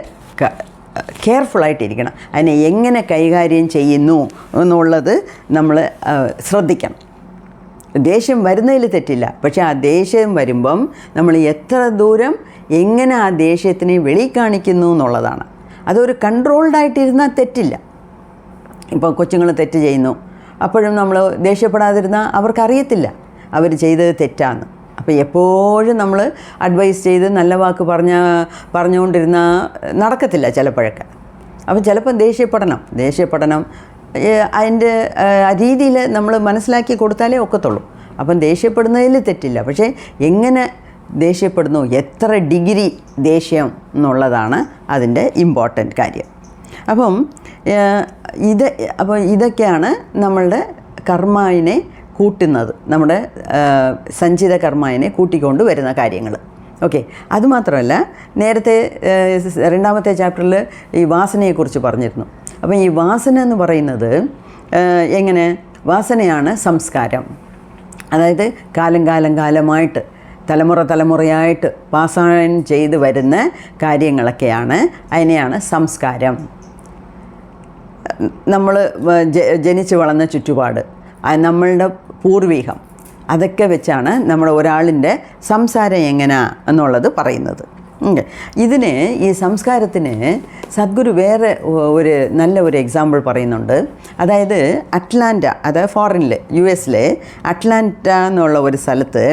കെയർഫുള്ളായിട്ടിരിക്കണം. അതിനെ എങ്ങനെ കൈകാര്യം ചെയ്യുന്നു എന്നുള്ളത് നമ്മൾ ശ്രദ്ധിക്കണം. ദേഷ്യം വരുന്നതിൽ തെറ്റില്ല, പക്ഷേ ആ ദേഷ്യം വരുമ്പം നമ്മൾ എത്ര ദൂരം എങ്ങനെ ആ ദേഷ്യത്തിനെ വെളിക്കാണിക്കുന്നു എന്നുള്ളതാണ്. അതൊരു കൺട്രോൾഡായിട്ടിരുന്നാൽ തെറ്റില്ല. ഇപ്പോൾ കൊച്ചുങ്ങൾ തെറ്റ് ചെയ്യുന്നു, അപ്പോഴും നമ്മൾ ദേഷ്യപ്പെടാതിരുന്നാൽ അവർക്കറിയത്തില്ല അവർ ചെയ്തത് തെറ്റാന്ന്. അപ്പോൾ എപ്പോഴും നമ്മൾ അഡ്വൈസ് ചെയ്ത് നല്ല വാക്ക് പറഞ്ഞുകൊണ്ടിരുന്നാൽ നടക്കത്തില്ല ചിലപ്പോഴൊക്കെ. അപ്പം ചിലപ്പം ദേഷ്യപ്പെടണം, അതിൻ്റെ രീതിയിൽ നമ്മൾ മനസ്സിലാക്കി കൊടുത്താലേ ഒക്കത്തുള്ളൂ. അപ്പം ദേഷ്യപ്പെടുന്നതിൽ തെറ്റില്ല, പക്ഷേ എങ്ങനെ ദേഷ്യപ്പെടുന്നു, എത്ര ഡിഗ്രി ദേഷ്യം എന്നുള്ളതാണ് അതിൻ്റെ ഇമ്പോർട്ടൻ്റ് കാര്യം. അപ്പം ഇതൊക്കെയാണ് നമ്മളുടെ കർമ്മയിനെ കൂട്ടുന്നത്, നമ്മുടെ സഞ്ചിത കർമ്മയിനെ കൂട്ടിക്കൊണ്ട് വരുന്ന കാര്യങ്ങൾ. ഓക്കെ. അതുമാത്രമല്ല, നേരത്തെ 2ാമത്തെ ചാപ്റ്ററിൽ ഈ വാസനയെക്കുറിച്ച് പറഞ്ഞിരുന്നു. അപ്പം ഈ വാസന എന്ന് പറയുന്നത് എങ്ങനെ, വാസനയാണ് സംസ്കാരം. അതായത് കാലമായിട്ട് തലമുറയായിട്ട് പാസ് ചെയ്ത് വരുന്ന കാര്യങ്ങളൊക്കെയാണ്, അതിനെയാണ് സംസ്കാരം. നമ്മൾ ജനിച്ച് വളർന്ന ചുറ്റുപാട്, നമ്മളുടെ പൂർവികം, അതൊക്കെ വെച്ചാണ് നമ്മൾ ഒരാളിൻ്റെ സംസാരം എങ്ങനെയാ എന്നുള്ളത് പറയുന്നത്. ഇതിന്, ഈ സംസ്കാരത്തിന് സദ്ഗുരു വേറെ നല്ല ഒരു എക്സാമ്പിൾ പറയുന്നുണ്ട്. അതായത് അറ്റ്ലാന്റ, അതായത് ഫോറിനിൽ US-ലെ അറ്റ്ലാന്റ എന്നുള്ള ഒരു സ്ഥലത്ത്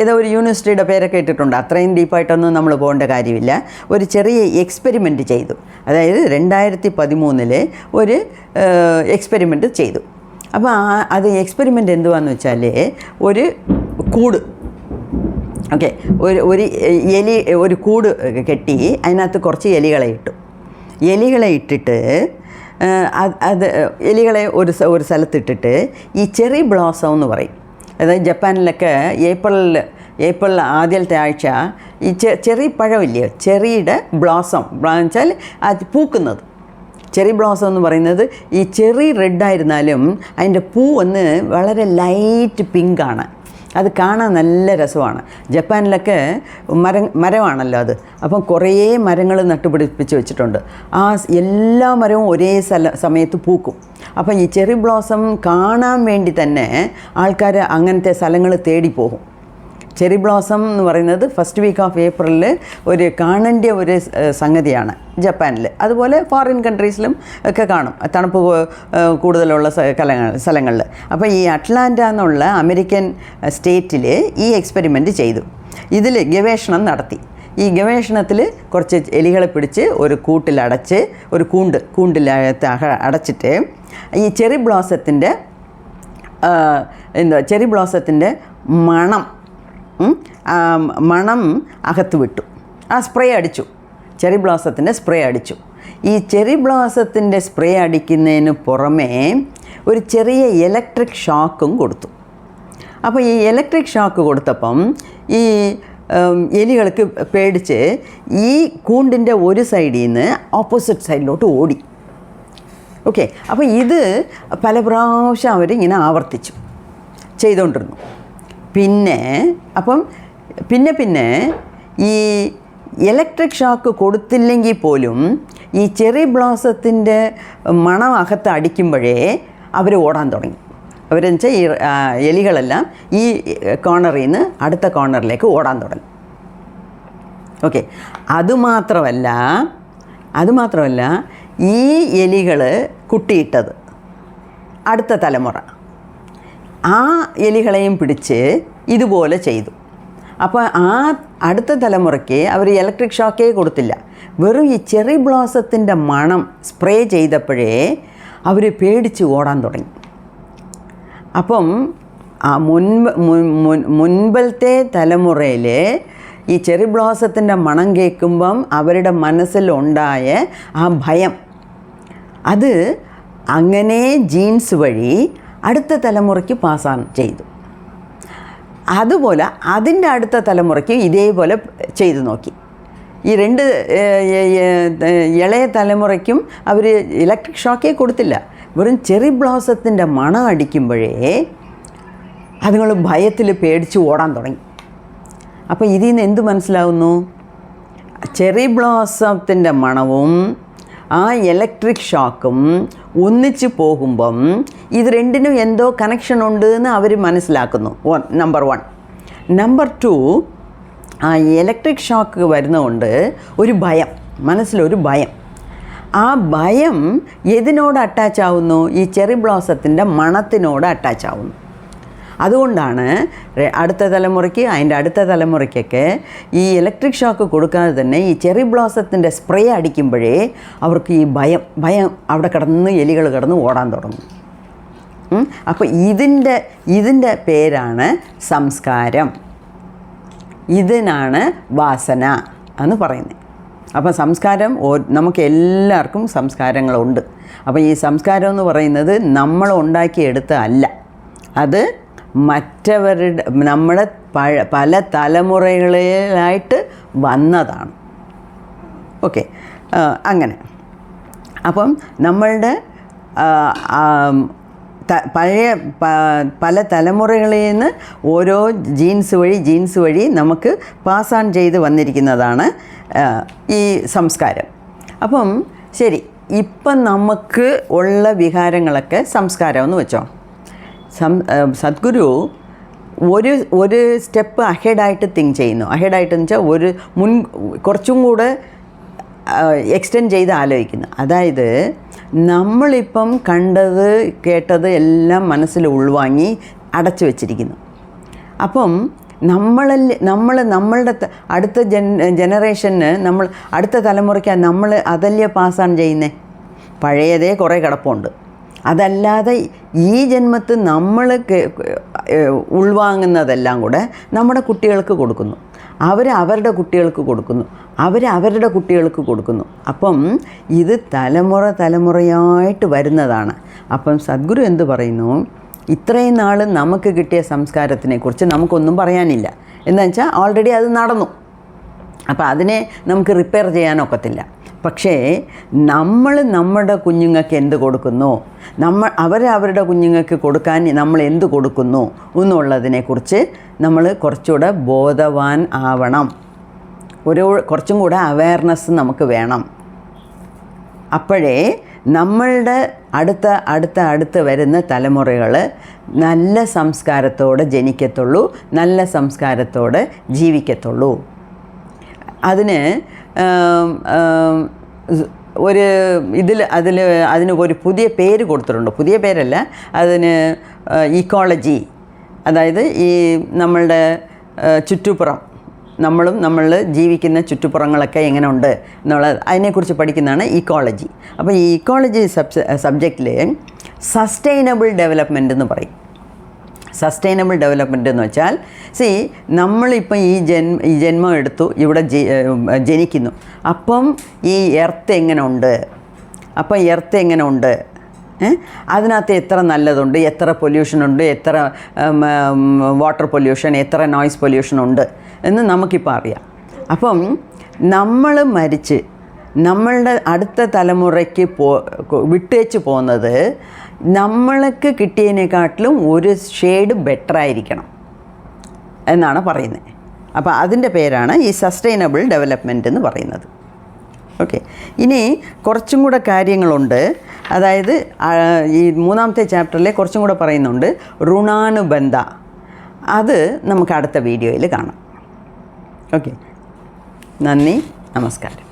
ഏതോ ഒരു യൂണിവേഴ്സിറ്റിയുടെ പേരൊക്കെ ഇട്ടിട്ടുണ്ട്, അത്രയും ഡീപ്പായിട്ടൊന്നും നമ്മൾ പോകേണ്ട കാര്യമില്ല. ഒരു ചെറിയ എക്സ്പെരിമെൻറ്റ് ചെയ്തു. അതായത് 2013 ഒരു എക്സ്പെരിമെൻറ്റ് ചെയ്തു. അപ്പോൾ അത് എക്സ്പെരിമെൻ്റ് എന്തുവാന്ന് വെച്ചാൽ, ഒരു കൂട്, ഓക്കെ, ഒരു കൂട് കെട്ടി അതിനകത്ത് കുറച്ച് എലികളെ ഇട്ടിട്ട് എലികളെ ഒരു സ്ഥലത്തിട്ടിട്ട് ഈ ചെറി ബ്ലോസം എന്ന് പറയും. അതായത് ജപ്പാനിലൊക്കെ ഏപ്രിൽ ആദ്യത്തെ ആഴ്ച ഈ ചെറി പഴമില്ലേ, ചെറിയുടെ ബ്ലോസം വെച്ചാൽ അത് പൂക്കുന്നത്. ചെറി ബ്ലോസം എന്ന് പറയുന്നത് ഈ ചെറി റെഡായിരുന്നാലും അതിൻ്റെ പൂ ഒന്ന് വളരെ ലൈറ്റ് പിങ്കാണ്. അത് കാണാൻ നല്ല രസമാണ്. ജപ്പാനിലൊക്കെ മരമാണല്ലോ അത്, അപ്പം കുറേ മരങ്ങൾ നട്ടുപിടിപ്പിച്ച് വെച്ചിട്ടുണ്ട്. ആ എല്ലാ മരവും ഒരേ സമയത്ത് പൂക്കും. അപ്പം ഈ ചെറി ബ്ലോസം കാണാൻ വേണ്ടി തന്നെ ആൾക്കാർ അങ്ങനത്തെ സ്ഥലങ്ങൾ തേടി പോകും. ചെറി ബ്ലോസം എന്ന് പറയുന്നത് ഫസ്റ്റ് വീക്ക് ഓഫ് ഏപ്രിലിൽ ഒരു കാണേണ്ട ഒരു സംഗതിയാണ് ജപ്പാനിൽ. അതുപോലെ ഫോറിൻ കൺട്രീസിലും ഒക്കെ കാണും, തണുപ്പ് കൂടുതലുള്ള സ്ഥലങ്ങളിൽ. അപ്പോൾ ഈ അറ്റ്ലാന്റ എന്നുള്ള അമേരിക്കൻ സ്റ്റേറ്റിൽ ഈ എക്സ്പെരിമെൻറ്റ് ചെയ്തു. ഇതിൽ ഗവേഷണം നടത്തി. ഈ ഗവേഷണത്തിൽ കുറച്ച് എലികളെ പിടിച്ച് ഒരു കൂട്ടിലടച്ച്, ഒരു കൂണ്ടിലകത്ത് അടച്ചിട്ട് ഈ ചെറി ബ്ലോസത്തിൻ്റെ മണം അകത്ത് വിട്ടു. ആ സ്പ്രേ അടിച്ചു, ചെറി ബ്ലോസത്തിൻ്റെ സ്പ്രേ അടിച്ചു. ഈ ചെറി ബ്ലോസത്തിൻ്റെ സ്പ്രേ അടിക്കുന്നതിന് പുറമേ ഒരു ചെറിയ ഇലക്ട്രിക് ഷോക്കും കൊടുത്തു. അപ്പോൾ ഈ ഇലക്ട്രിക് ഷോക്ക് കൊടുത്തപ്പം ഈ എലികൾക്ക് പേടിച്ച് ഈ കൂണ്ടിൻ്റെ ഒരു സൈഡിൽ നിന്ന് ഓപ്പോസിറ്റ് സൈഡിലോട്ട് ഓടി. ഓക്കെ. അപ്പോൾ ഇത് പല പ്രാവശ്യം അവരിങ്ങനെ ആവർത്തിച്ചു ചെയ്തുകൊണ്ടിരുന്നു. പിന്നെ അപ്പം പിന്നെ ഈ ഇലക്ട്രിക് ഷോക്ക് കൊടുത്തില്ലെങ്കിൽ പോലും ഈ ചെറി ബ്ലോസത്തിൻ്റെ മണം അകത്ത് അടിക്കുമ്പോഴേ അവർ ഓടാൻ തുടങ്ങി. അവരെന്ന് വെച്ചാൽ ഈ എലികളെല്ലാം ഈ കോർണറിൽ നിന്ന് അടുത്ത കോർണറിലേക്ക് ഓടാൻ തുടങ്ങി. ഓക്കെ, അതുമാത്രമല്ല ഈ എലികൾ കുട്ടിയിട്ടത് അടുത്ത തലമുറ ആ എലികളെയും പിടിച്ച് ഇതുപോലെ ചെയ്തു. അപ്പോൾ ആ അടുത്ത തലമുറയ്ക്ക് അവർ ഇലക്ട്രിക് ഷോക്കേ കൊടുത്തില്ല, വെറും ഈ ചെറി ബ്ലോസത്തിൻ്റെ മണം സ്പ്രേ ചെയ്തപ്പോഴേ അവർ പേടിച്ച് ഓടാൻ തുടങ്ങി. അപ്പം ആ മുൻപത്തെ തലമുറയിൽ ഈ ചെറി ബ്ലോസത്തിൻ്റെ മണം കേൾക്കുമ്പം അവരുടെ മനസ്സിലുണ്ടായ ആ ഭയം, അത് അങ്ങനെ ജീൻസ് വഴി അടുത്ത തലമുറയ്ക്ക് പാസ്സാൻ ചെയ്തു. അതുപോലെ അതിൻ്റെ അടുത്ത തലമുറയ്ക്ക് ഇതേപോലെ ചെയ്തു നോക്കി. ഈ രണ്ട് ഇളയ തലമുറയ്ക്കും അവർ ഇലക്ട്രിക് ഷോക്കേ കൊടുത്തില്ല, വെറും ചെറി ബ്ലോസത്തിൻ്റെ മണം അടിക്കുമ്പോഴേ അതുങ്ങൾ ഭയത്തിൽ പേടിച്ച് ഓടാൻ തുടങ്ങി. അപ്പോൾ ഇതിൽ നിന്ന് എന്ത് മനസ്സിലാവുന്നു? ചെറി ബ്ലോസത്തിൻ്റെ മണവും ആ ഇലക്ട്രിക് ഷോക്കും ഒന്നിച്ച് പോകുമ്പം ഇത് രണ്ടിനും എന്തോ കണക്ഷൻ ഉണ്ട് എന്ന് അവർ മനസ്സിലാക്കുന്നു. നമ്പർ 1. നമ്പർ 2, ആ ഇലക്ട്രിക് ഷോക്ക് വരുന്നതുകൊണ്ട് ഒരു ഭയം, മനസ്സിലൊരു ഭയം. ആ ഭയം ഏതിനോട് അറ്റാച്ച് ആവുന്നു? ഈ ചെറി ബ്ലോസത്തിൻ്റെ മണത്തിനോട് അറ്റാച്ച് ആവുന്നു. അതുകൊണ്ടാണ് അടുത്ത തലമുറയ്ക്ക് അതിൻ്റെ അടുത്ത തലമുറയ്ക്കൊക്കെ ഈ ഇലക്ട്രിക് ഷോക്ക് കൊടുക്കാതെ തന്നെ ഈ ചെറി ബ്ലോസത്തിൻ്റെ സ്പ്രേ അടിക്കുമ്പോഴേ അവർക്ക് ഈ ഭയം അവിടെ കിടന്ന് എലികൾ കിടന്ന് ഓടാൻ തുടങ്ങും. അപ്പോൾ ഇതിൻ്റെ പേരാണ് സംസ്കാരം, ഇതിനാണ് വാസന എന്ന് പറയുന്നത്. അപ്പോൾ സംസ്കാരം നമുക്ക് എല്ലാവർക്കും സംസ്കാരങ്ങളുണ്ട്. അപ്പോൾ ഈ സംസ്കാരം എന്ന് പറയുന്നത് നമ്മൾ ഉണ്ടാക്കിയെടുത്തതല്ല, അത് മറ്റവരുടെ നമ്മുടെ പല തലമുറകളിലായിട്ട് വന്നതാണ്. ഓക്കെ, അങ്ങനെ. അപ്പം നമ്മളുടെ പല തലമുറകളിൽ നിന്ന് ഓരോ ജീൻസ് വഴി നമുക്ക് പാസ് ഓൺ ചെയ്ത് വന്നിരിക്കുന്നതാണ് ഈ സംസ്കാരം. അപ്പം ശരി, ഇപ്പം നമുക്ക് ഉള്ള വികാരങ്ങളൊക്കെ സംസ്കാരം എന്ന് വെച്ചോ. സദ്ഗുരു ഒരു സ്റ്റെപ്പ് അഹെഡായിട്ട് തിങ്ക് ചെയ്യുന്നു. അഹെഡായിട്ടെന്ന് വെച്ചാൽ കുറച്ചും കൂടെ എക്സ്റ്റെൻഡ് ചെയ്ത് ആലോചിക്കുന്നു. അതായത് നമ്മളിപ്പം കണ്ടത് കേട്ടത് എല്ലാം മനസ്സിൽ ഉൾവാങ്ങി അടച്ചു വച്ചിരിക്കുന്നു. അപ്പം നമ്മളുടെ അടുത്ത ജനറേഷന് അടുത്ത തലമുറയ്ക്ക് നമ്മൾ അതല്ലേ പാസ് ഓൺ ചെയ്യുന്നത്. പഴയതേ കുറേ കിടപ്പുണ്ട്. അതല്ലാതെ ഈ ജന്മത്ത് നമ്മൾ ഉൾവാങ്ങുന്നതെല്ലാം കൂടെ നമ്മുടെ കുട്ടികൾക്ക് കൊടുക്കുന്നു, അവരുടെ കുട്ടികൾക്ക് കൊടുക്കുന്നു, അവരുടെ കുട്ടികൾക്ക് കൊടുക്കുന്നു. അപ്പം ഇത് തലമുറയായിട്ട് വരുന്നതാണ്. അപ്പം സദ്ഗുരു എന്ത് പറയുന്നു? ഇത്രയും നാൾ നമുക്ക് കിട്ടിയ സംസ്കാരത്തിനെക്കുറിച്ച് നമുക്കൊന്നും പറയാനില്ല. എന്താണെന്ന് വെച്ചാൽ ഓൾറെഡി അത് നടന്നു. അപ്പോൾ അതിനെ നമുക്ക് റിപ്പയർ ചെയ്യാനൊക്കത്തില്ല. പക്ഷേ നമ്മുടെ കുഞ്ഞുങ്ങൾക്ക് എന്ത് കൊടുക്കുന്നു, അവരുടെ കുഞ്ഞുങ്ങൾക്ക് കൊടുക്കാൻ നമ്മൾ എന്ത് കൊടുക്കുന്നു എന്നുള്ളതിനെക്കുറിച്ച് നമ്മൾ കുറച്ചുകൂടെ ബോധവാൻ ആവണം. കുറച്ചും കൂടെ അവയർനെസ് നമുക്ക് വേണം. അപ്പോഴേ നമ്മളുടെ അടുത്ത വരുന്ന തലമുറകൾ നല്ല സംസ്കാരത്തോടെ ജനിക്കത്തുള്ളൂ, നല്ല സംസ്കാരത്തോടെ ജീവിക്കത്തുള്ളൂ. അതിന് അതിന് ഒരു പുതിയ പേര് കൊടുത്തിട്ടുണ്ട്. പുതിയ പേരല്ല, അതിന് ഇക്കോളജി, അതായത് ഈ നമ്മളുടെ ചുറ്റുപുറം, നമ്മൾ ജീവിക്കുന്ന ചുറ്റുപുറങ്ങളൊക്കെ എങ്ങനെ ഉണ്ട് എന്നുള്ളത് അതിനെക്കുറിച്ച് പഠിക്കുന്നതാണ് ഇക്കോളജി. അപ്പോൾ ഈ ഇക്കോളജി സബ്ജക്റ്റിൽ സസ്റ്റൈനബിൾ ഡെവലപ്മെൻ്റ് എന്ന് പറയും. സസ്റ്റൈനബിൾ ഡെവലപ്മെൻ്റ് എന്ന് വെച്ചാൽ നമ്മളിപ്പം ഈ ജന്മം എടുത്തു, ഇവിടെ ജനിക്കുന്നു. അപ്പം ഈ എർത്ത് എങ്ങനെ ഉണ്ട്, അതിനകത്ത് എത്ര നല്ലതുണ്ട്, എത്ര പൊല്യൂഷനുണ്ട്, എത്ര വാട്ടർ പൊല്യൂഷൻ, എത്ര നോയ്സ് പൊല്യൂഷൻ ഉണ്ട് എന്ന് നമുക്കിപ്പോൾ അറിയാം. അപ്പം നമ്മൾ മരിച്ച് നമ്മളുടെ അടുത്ത തലമുറയ്ക്ക് വിട്ടേച്ച് പോകുന്നത് നമ്മൾക്ക് കിട്ടിയതിനെക്കാട്ടിലും ഒരു ഷെയ്ഡ് ബെറ്ററായിരിക്കണം എന്നാണ് പറയുന്നത്. അപ്പോൾ അതിൻ്റെ പേരാണ് ഈ സസ്റ്റൈനബിൾ ഡെവലപ്മെൻറ്റ് എന്ന് പറയുന്നത്. ഓക്കെ, ഇനി കുറച്ചും കൂടെ കാര്യങ്ങളുണ്ട്. അതായത് ഈ 3ാമത്തെ ചാപ്റ്ററിലെ കുറച്ചും കൂടെ പറയുന്നുണ്ട് ഋണാനുബന്ധ. അത് നമുക്ക് അടുത്ത വീഡിയോയിൽ കാണാം. ഓക്കെ, നന്ദി, നമസ്കാരം.